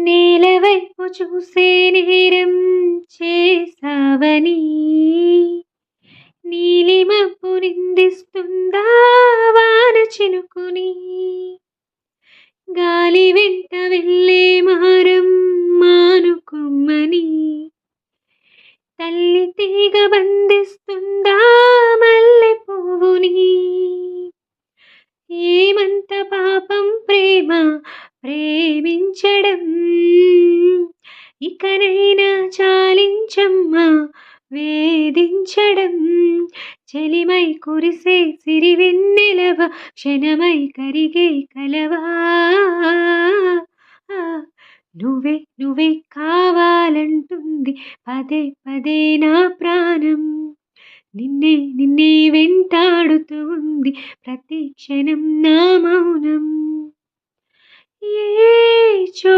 నేలవైపు చూసే నేరం చేసావని నీలిమబ్బు నిందిస్తుందా వాన చినుకుని. గాలి వెంట వెళ్ళే మారం మానుకొమ్మని తల్లి తీగ బంధిస్తుందా మల్లె పువ్వుని. ఏమంత పాపం ప్రేమ ప్రేమించడం, ఇకనైనా చాలించమ్మా వేధించడం. చెలిమై కురిసే సిరివెన్నెలవ క్షణమై కరిగే కలవా. నువ్వే నువ్వే కావాలంటుంది పదే పదే నా ప్రాణం. నిన్నే నిన్నే వెంటాడుతూ ఉంది ప్రతి క్షణం నా మౌనం. ఏ చో